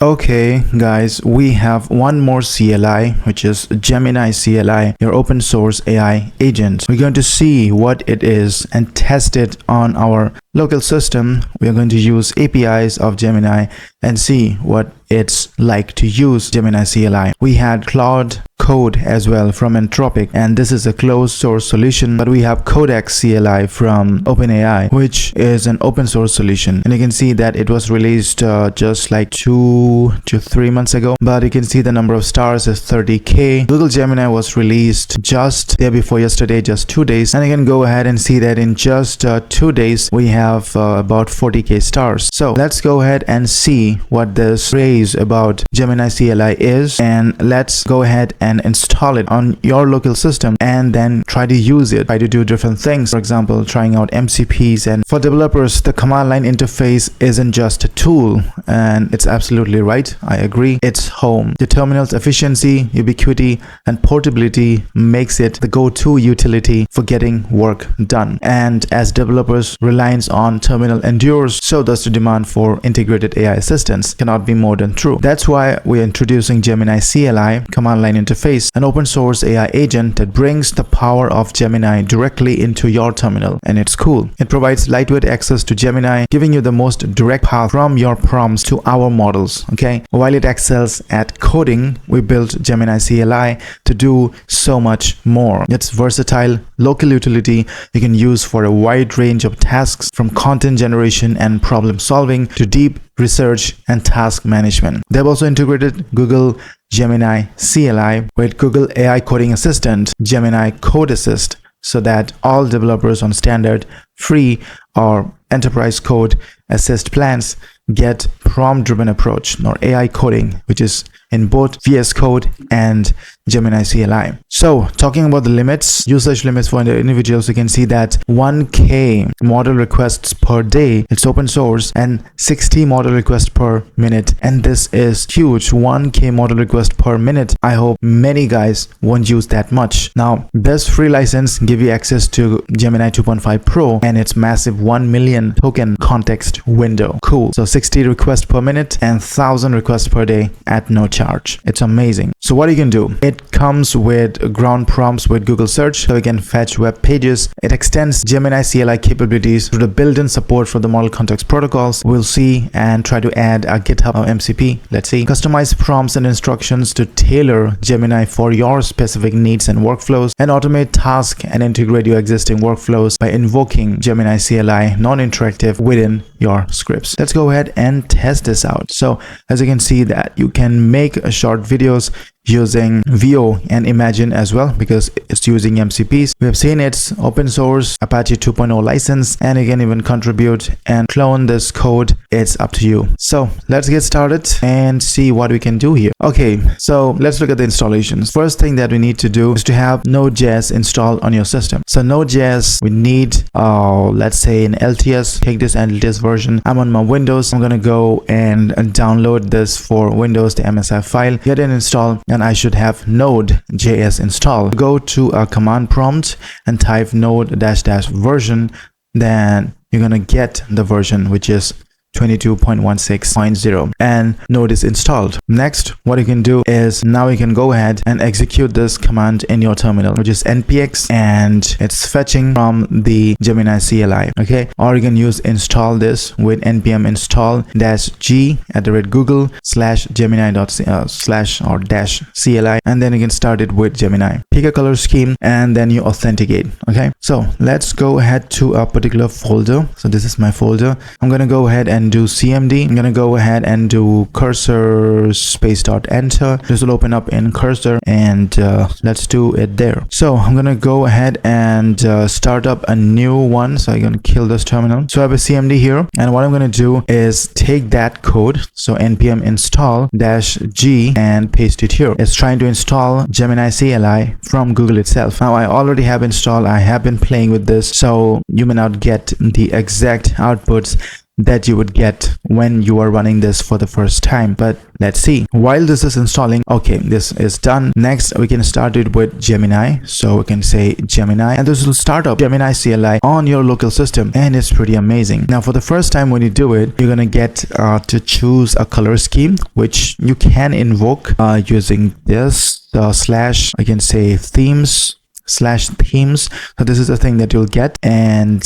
Okay, guys, we have one more CLI, which is Gemini CLI, your open source AI agent. We're going to see what it is and test it on our local system. We are going to use APIs of Gemini and see what it's like to use Gemini CLI. We had Claude code as well from Anthropic, and this is a closed source solution, but we have Codex CLI from OpenAI, which is an open source solution, and you can see that it was released just like 2 to 3 months ago, but you can see the number of stars is 30k. Google Gemini was released just day before yesterday, just 2 days, and you can go ahead and see that in just 2 days we have about 40k stars. So let's go ahead and see what this phrase about Gemini CLI is, and let's go ahead and install it on your local system and then try to use it, try to do different things. For example, trying out MCPs. And for developers, the command line interface isn't just a tool, and it's absolutely right. I agree. It's home. The terminal's efficiency, ubiquity, and portability makes it the go-to utility for getting work done. And as developers, reliance on terminal endures, so does the demand for integrated AI assistance. Cannot be more than true. That's why we're introducing Gemini CLI, command line interface, an open source AI agent that brings the power of Gemini directly into your terminal. And it's cool. It provides lightweight access to Gemini, giving you the most direct path from your prompts to our models. Okay, while it excels at coding, we built Gemini CLI to do so much more. It's versatile, local utility you can use for a wide range of tasks, from content generation and problem solving to deep research and task management. They've also integrated Google Gemini CLI with Google AI coding assistant, Gemini Code Assist, so that all developers on standard, free, or enterprise code assist plans get prompt-driven approach or AI coding, which is in both VS Code and Gemini CLI. So talking about the limits, usage limits for individuals, you can see that 1k model requests per day, it's open source, and 60 model requests per minute. And this is huge, 1k model request per minute. I hope many guys won't use that much. Now, this free license give you access to Gemini 2.5 Pro and its massive 1 million token context window. Cool. So 60 requests per minute and 1000 requests per day at no charge. It's amazing. So what you can do, it comes with ground prompts with Google search, so you can fetch web pages. It extends Gemini CLI capabilities through the built-in support for the model context protocols. We'll see and try to add a GitHub or MCP. Let's see. Customize prompts and instructions to tailor Gemini for your specific needs and workflows, and automate tasks and integrate your existing workflows by invoking Gemini CLI non-interactive within your scripts. Let's go ahead and test this out. So as you can see that you can make short videos using VO and Imagine as well, because it's using MCPs. We have seen it's open source, Apache 2.0 license, and you can even contribute and clone this code. It's up to you. So let's get started and see what we can do here. Okay, so let's look at the installations. First thing that we need to do is to have Node.js installed on your system. So Node.js, we need, let's say an LTS, take this LTS version. I'm on my Windows. I'm gonna go and download this for Windows, the MSI file, get it installed, and I should have Node.js installed. Go to a command prompt and type node -- version, then you're gonna get the version, which is 22.16.0, and Node is installed. Next, what you can do is now you can go ahead and execute this command in your terminal, which is npx, and it's fetching from the Gemini CLI. Okay, or you can use install this with npm install -g @google/gemini.//-cli, and then you can start it with Gemini. Pick a color scheme and then you authenticate. Okay, so let's go ahead to a particular folder. So this is my folder. I'm gonna go ahead and do cmd. I'm gonna go ahead and do cursor space.enter. This will open up in cursor, and let's do it there. So I'm gonna go ahead and start up a new one. So I'm gonna kill this terminal. So I have a cmd here, and what I'm gonna do is take that code, so npm install -g, and paste it here. It's trying to install Gemini CLI from Google itself. Now I already have installed, I have been playing with this, so you may not get the exact outputs that you would get when you are running this for the first time. But let's see. While this is installing, okay, this is done. Next, we can start it with Gemini. So we can say Gemini, and this will start up Gemini CLI on your local system, and it's pretty amazing. Now, for the first time when you do it, you're gonna get to choose a color scheme, which you can invoke using this slash, I can say themes /themes. So this is the thing that you'll get. And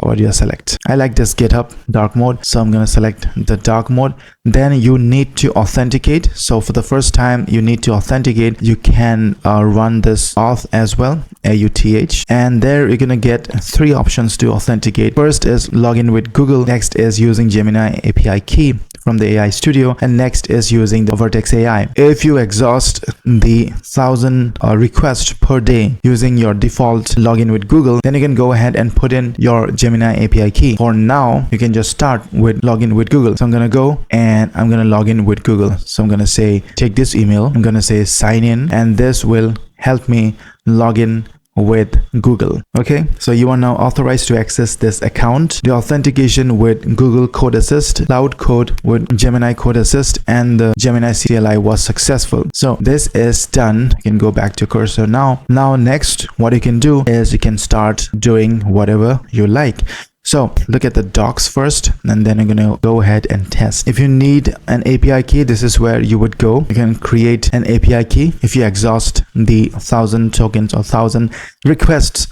what do you select? I like this GitHub dark mode, so I'm going to select the dark mode. Then you need to authenticate. So for the first time you need to authenticate. You can run this auth as well, AUTH, and there you're going to get 3 options to authenticate. First is login with Google, next is using Gemini API key from the AI Studio, and next is using the Vertex AI. If you exhaust the 1000 requests per day using your default login with Google, then you can go ahead and put in your Gemini API key. For now, you can just start with login with Google. So I'm gonna go and I'm gonna log in with Google. So I'm gonna say take this email, I'm gonna say sign in, and this will help me log in with Google. Okay, so you are now authorized to access this account. The authentication with Google Code Assist, Cloud Code with Gemini Code Assist, and the Gemini CLI was successful. So this is done. You can go back to cursor now. Next, what you can do is you can start doing whatever you like. So look at the docs first, and then I'm going to go ahead and test. If you need an API key, this is where you would go. You can create an API key. If you exhaust the 1000 tokens or 1000 requests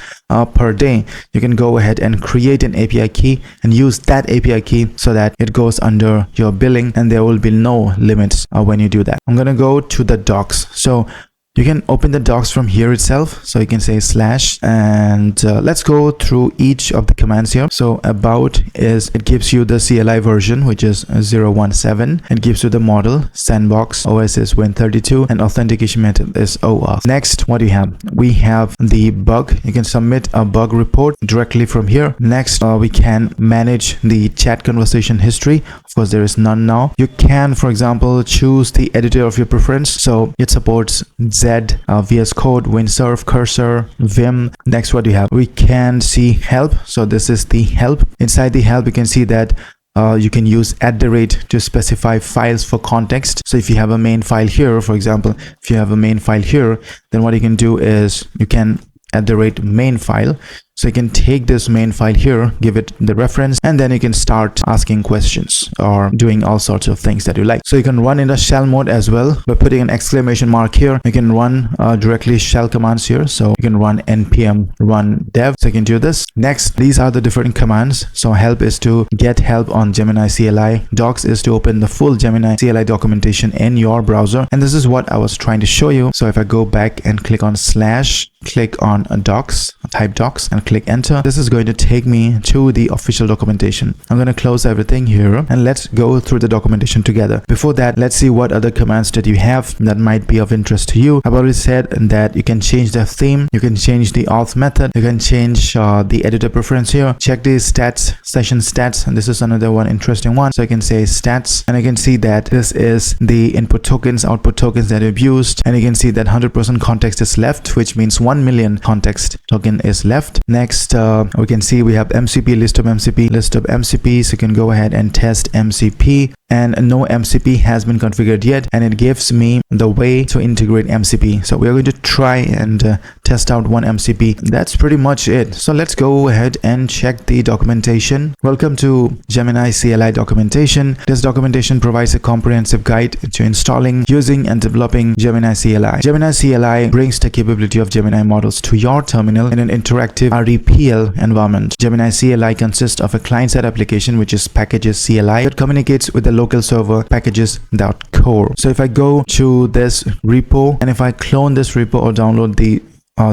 per day, you can go ahead and create an API key and use that API key so that it goes under your billing, and there will be no limits when you do that. I'm going to go to the docs. So you can open the docs from here itself. So you can say slash, and let's go through each of the commands here. So about is, it gives you the CLI version, which is 017. It gives you the model, sandbox, OS is Win32, and authentication method is OAuth. Next, what do you have? We have the bug. You can submit a bug report directly from here. Next, we can manage the chat conversation history. Of course, there is none now. You can, for example, choose the editor of your preference. So it supports VS Code, Windsurf, Cursor, Vim. Next, what do you have? We can see help. So this is the help. Inside the help, you can see that you can use @ to specify files for context. So if you have a main file here, for example, if you have a main file here, then what you can do is you can @ main file. So you can take this main file here, give it the reference, and then you can start asking questions or doing all sorts of things that you like. So you can run in the shell mode as well by putting an exclamation mark here. You can run directly shell commands here. So you can run npm run dev. So you can do this. Next, these are the different commands. So help is to get help on Gemini CLI. Docs is to open the full Gemini CLI documentation in your browser. And this is what I was trying to show you. So if I go back and click on slash, click on docs, type docs, and click enter, this is going to take me to the official documentation. I'm going to close everything here, and let's go through the documentation together. Before that, let's see what other commands that you have that might be of interest to you. I've already said that you can change the theme, you can change the auth method, you can change the editor preference here. Check the stats, session stats, and this is another one interesting one. So I can say stats, and I can see that this is the input tokens, output tokens that you've used, and you can see that 100% context is left, which means 1 million context token is left. Next, we can see we have MCP, list of MCPs. You can go ahead and test MCP, and no MCP has been configured yet, and it gives me the way to integrate MCP. So we're going to try and test out one MCP. That's pretty much it. So let's go ahead and check the documentation. Welcome to Gemini CLI documentation. This documentation provides a comprehensive guide to installing, using, and developing Gemini CLI. Gemini CLI brings the capability of Gemini models to your terminal in an interactive REPL environment. Gemini CLI consists of a client-side application, which is packages CLI, that communicates with the local server packages.core. So if I go to this repo, and if I clone this repo or download the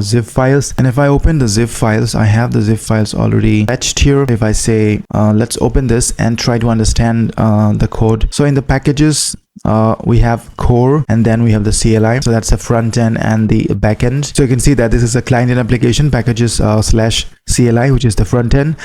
zip files, and if I open the zip files, I have the zip files already fetched here. If I say let's open this and try to understand the code. So in the packages, we have core, and then we have the CLI. So that's the front end and the back end. So you can see that this is a client-end application, packages /CLI, which is the front end.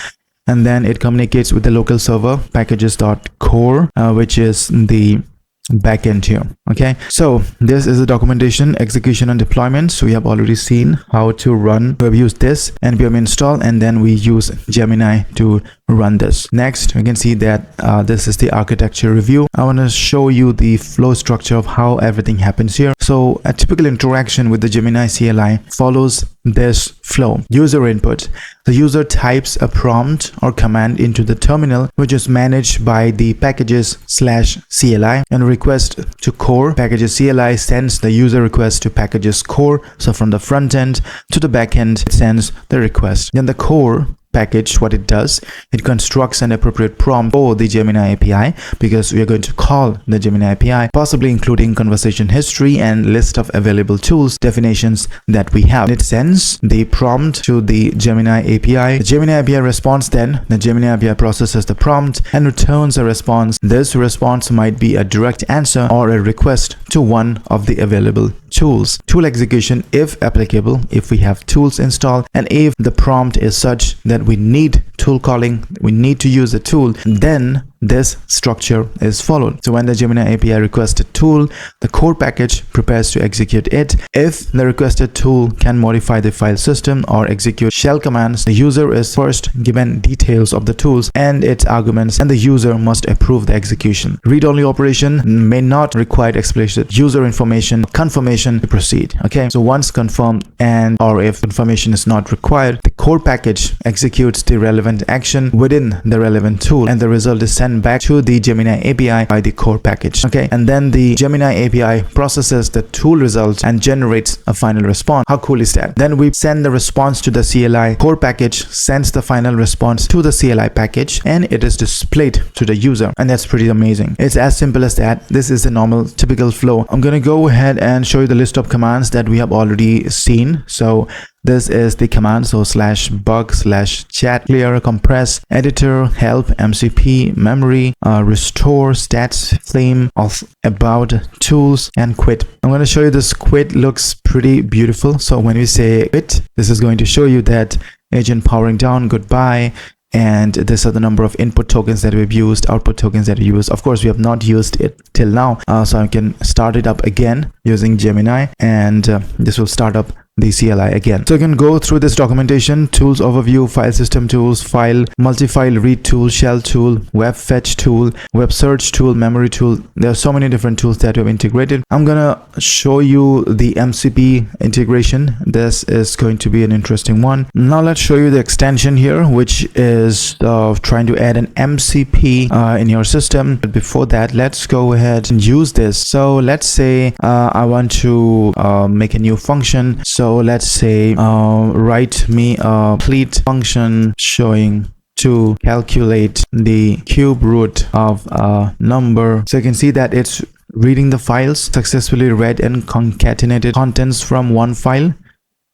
And then it communicates with the local server packages.core, which is the backend here. Okay, so this is the documentation, execution and deployment. So we have already seen how to run. We have used this npm install, and then we use Gemini to run this. Next, we can see that this is the architecture review. I want to show you the flow structure of how everything happens here. So a typical interaction with the Gemini CLI follows this flow. User input. The user types a prompt or command into the terminal, which is managed by the packages/CLI, and request to core. Packages CLI sends the user request to packages core. So from the front end to the back end, it sends the request. Then the core package, what it does, it constructs an appropriate prompt for the Gemini API, because we are going to call the Gemini API, possibly including conversation history and list of available tools definitions that we have. It sends the prompt to the Gemini API. The Gemini API responds, then the Gemini API processes the prompt and returns a response. This response might be a direct answer or a request to one of the available tools. Tool execution, if applicable, if we have tools installed, and if the prompt is such that we need tool calling, we need to use a tool, then this structure is followed. So when the Gemini API requests a tool, the core package prepares to execute it. If the requested tool can modify the file system or execute shell commands, the user is first given details of the tools and its arguments, and the user must approve the execution. Read-only operation may not require explicit user information confirmation to proceed. Okay, so once confirmed and or if confirmation is not required, the core package executes the relevant action within the relevant tool, and the result is sent back to the Gemini API by the core package. Okay, and then the Gemini API processes the tool results and generates a final response. How cool is that? Then we send the response to the CLI. Core package sends the final response to the CLI package, and it is displayed to the user, and that's pretty amazing. It's as simple as that. This is the normal typical flow. I'm gonna go ahead and show you the list of commands that we have already seen. So this is the command, so /bug/chat, clear, compress, editor, help, MCP, memory, restore, stats, theme, of about, tools, and quit. I'm going to show you this quit. Looks pretty beautiful. So when we say quit, this is going to show you that agent powering down, goodbye, and this are the number of input tokens that we've used, output tokens that we use. Of course, we have not used it till now, so I can start it up again using Gemini, and this will start up the CLI again. So you can go through this documentation: tools overview, file system tools, file, multi-file read tool, shell tool, web fetch tool, web search tool, memory tool. There are so many different tools that we've integrated. I'm gonna show you the MCP integration. This is going to be an interesting one. Now let's show you the extension here, which is trying to add an MCP in your system. But before that, let's go ahead and use this. So let's say I want to make a new function. So let's say write me a complete function showing to calculate the cube root of a number. So you can see that it's reading the files, successfully read and concatenated contents from one file,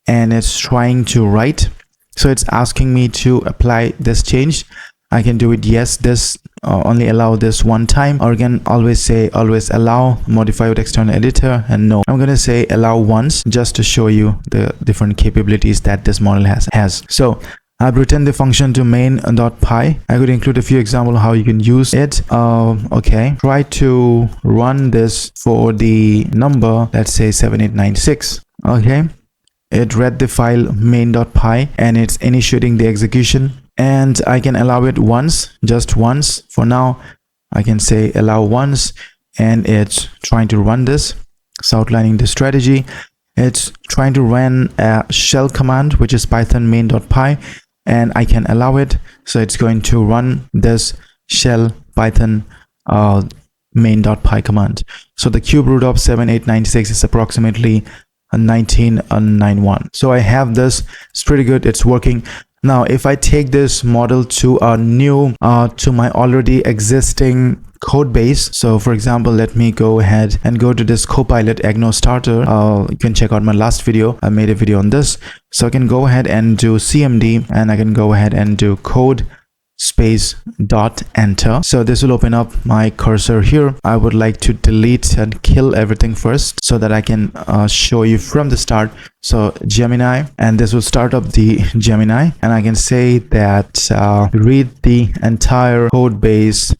and it's trying to write. So it's asking me to apply this change. I can do it yes, this only allow this one time, or again always say always allow, modify with external editor, and no. I'm gonna say allow once just to show you the different capabilities that this model has. So I've written the function to main.py. I could include a few examples how you can use it. Okay, try to run this for the number, let's say 7896. Okay, it read the file main.py and it's initiating the execution, and I can allow it once, just once. For now I can say allow once, and it's trying to run this. It's outlining the strategy. It's trying to run a shell command, which is python main.py, and I can allow it. So it's going to run this shell python main.py command. So the cube root of 7896 is approximately 1991. So I have this. It's pretty good. It's working. Now if I take this model to a new to my already existing code base, so for example, let me go ahead and go to this Copilot Agno starter. You can check out my last video. I made a video on this. So I can go ahead and do CMD, and I can go ahead and do code space dot enter. So this will open up my cursor here. I would like to delete and kill everything first so that I can show you from the start. So Gemini, and this will start up the Gemini, and I can say that read the entire code base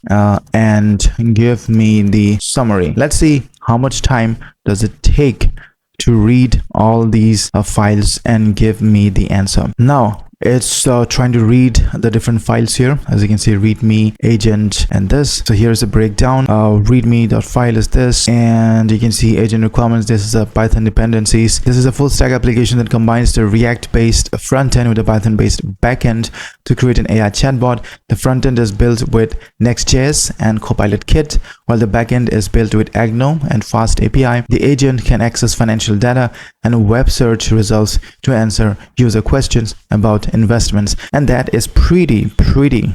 and give me the summary. Let's see how much time does it take to read all these files and give me the answer. Now it's trying to read the different files here. As you can see, readme, agent, and this. So here's a breakdown. Readme.file is this, and you can see agent requirements. This is a Python dependencies. This is a full stack application that combines the React based front end with a Python based backend to create an AI chatbot. The front end is built with Next.js and Copilot Kit, while the backend is built with Agno and Fast API. The agent can access financial data and web search results to answer user questions about investments, and that is pretty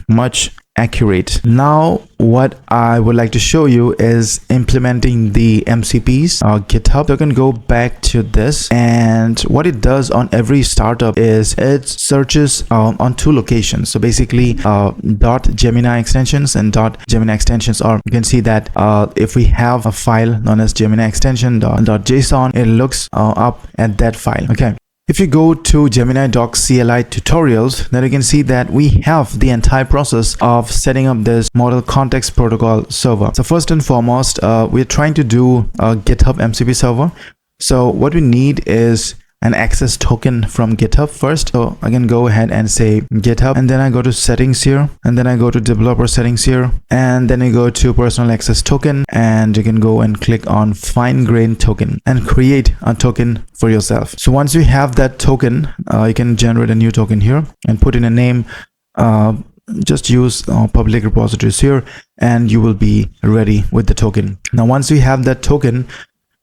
much accurate. Now what I would like to show you is implementing the MCPs GitHub. So I can go back to this, and what it does on every startup is it searches on two locations. So basically .gemini extensions and .gemini extensions, or you can see that if we have a file known as Gemini extension .json, it looks up at that file. Okay. If you go to Gemini CLI tutorials, then you can see that we have the entire process of setting up this model context protocol server. So first and foremost, we're trying to do a GitHub MCP server. So what we need is an access token from GitHub first. So I can go ahead and say GitHub, and then I go to settings here, and then I go to developer settings here, and then I go to personal access token, and you can go and click on fine grained token and create a token for yourself. So once you have that token, you can generate a new token here and put in a name. Just use public repositories here, and you will be ready with the token. Now once you have that token,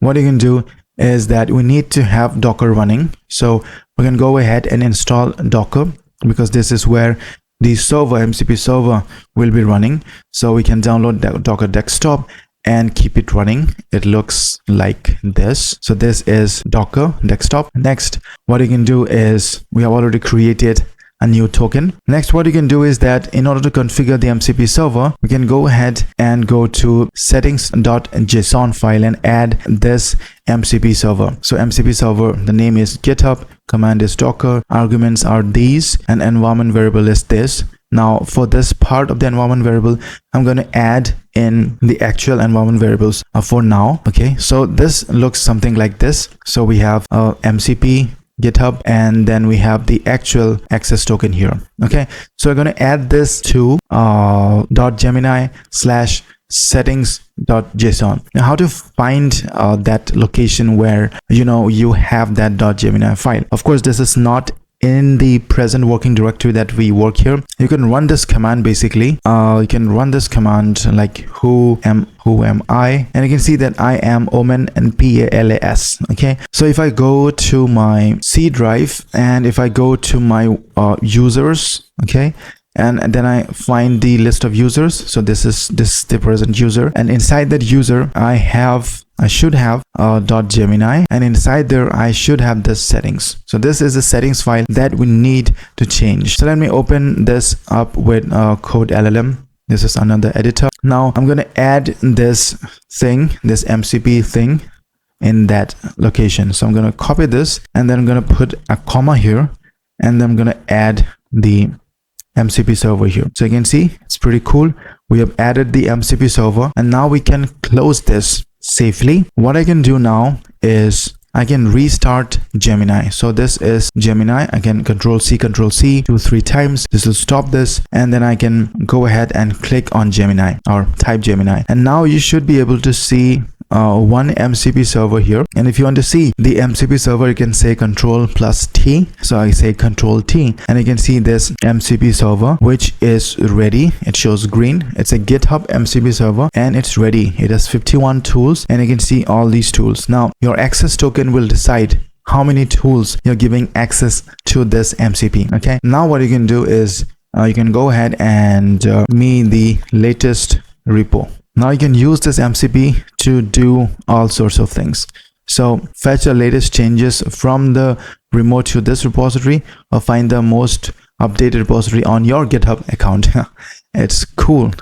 what you can do is that we need to have Docker running. So we can go ahead and install Docker, because this is where the server, MCP server, will be running. So we can download the Docker desktop and keep it running. It looks like this. So this is Docker desktop. Next, what you can do is we have already created a new token. Next, what you can do is that in order to configure the MCP server, we can go ahead and go to settings.json file and add this MCP server. So MCP server, the name is GitHub, command is Docker, arguments are these, and environment variable is this. Now for this part of the environment variable, I'm going to add in the actual environment variables for now. Okay, so this looks something like this. So we have MCP GitHub, and then we have the actual access token here. Okay, so we're going to add this to .gemini/settings.json. Now how to find that location where you have that .gemini file? Of course, this is not in the present working directory that we work here. You can run this command. Basically you can run this command like who am I, and you can see that I am Omen and PALAS. Okay, so if I go to my C drive and if I go to my users, okay, and then I find the list of users. So this is the present user, and inside that user I should have .gemini, and inside there I should have the settings. So this is the settings file that we need to change. So let me open this up with Code LLM. This is another editor. Now I'm going to add this MCP thing in that location. So I'm going to copy this, and then I'm going to put a comma here, and then I'm going to add the MCP server here. So you can see it's pretty cool. We have added the MCP server, and now we can close this safely. What I can do now is I can restart Gemini. So this is Gemini. I can Control C 2-3 times. This will stop this, and then I can go ahead and click on Gemini or type Gemini, and now you should be able to see one MCP server here. And if you want to see the MCP server, you can say Control+T. So I say Control T, and you can see this MCP server, which is ready. It shows green. It's a GitHub MCP server, and it's ready. It has 51 tools, and you can see all these tools. Now your access token will decide how many tools you're giving access to this MCP. Okay, now what you can do is you can go ahead and me the latest repo. Now you can use this MCP to do all sorts of things. So fetch the latest changes from the remote to this repository, or find the most updated repository on your GitHub account? It's cool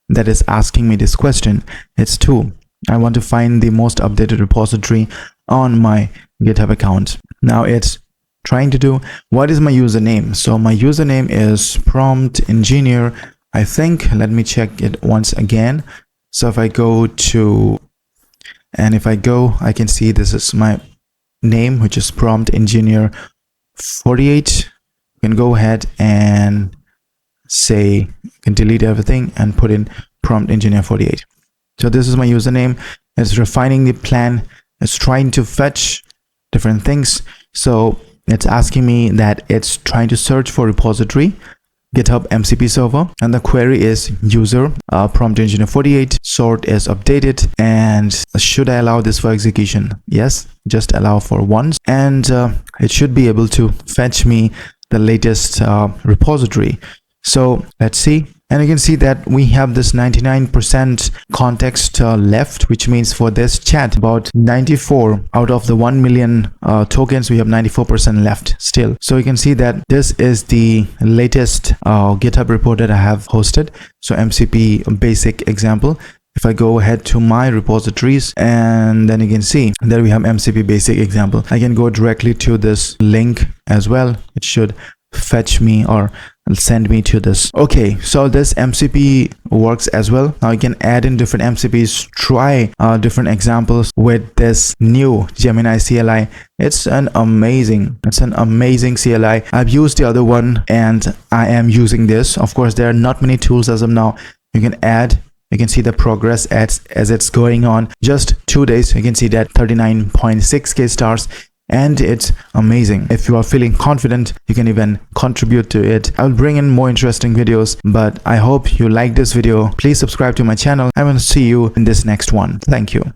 that is asking me this question. It's 2. I want to find the most updated repository on my GitHub account. Now it's trying to do, what is my username? So my username is prompt engineer, I think. Let me check it once again. So if I go to, and if I go, I can see this is my name, which is prompt engineer 48. You can go ahead and say, you can delete everything and put in prompt engineer 48. So this is my username. It's refining the plan. It's trying to fetch different things. So it's asking me that it's trying to search for repository GitHub MCP server, and the query is user prompt engineer 48, sort is updated, and should I allow this for execution? Yes, just allow for once, and it should be able to fetch me the latest repository. So let's see. And you can see that we have this 99% context left, which means for this chat, about 94 out of the 1 million tokens, we have 94% left still. So you can see that this is the latest GitHub report that I have hosted. So MCP basic example. If I go ahead to my repositories, and then you can see that we have MCP basic example. I can go directly to this link as well. It should fetch me or send me to this. Okay, so this MCP works as well. Now you can add in different MCPs, try different examples with this new Gemini CLI. It's an amazing CLI. I've used the other one and I am using this. Of course, there are not many tools as of now. You can add, you can see the progress as it's going on. Just 2 days, you can see that 39.6k stars. And it's amazing. If you are feeling confident, you can even contribute to it. I'll bring in more interesting videos, but I hope you like this video. Please subscribe to my channel. I will see you in this next one. Thank you.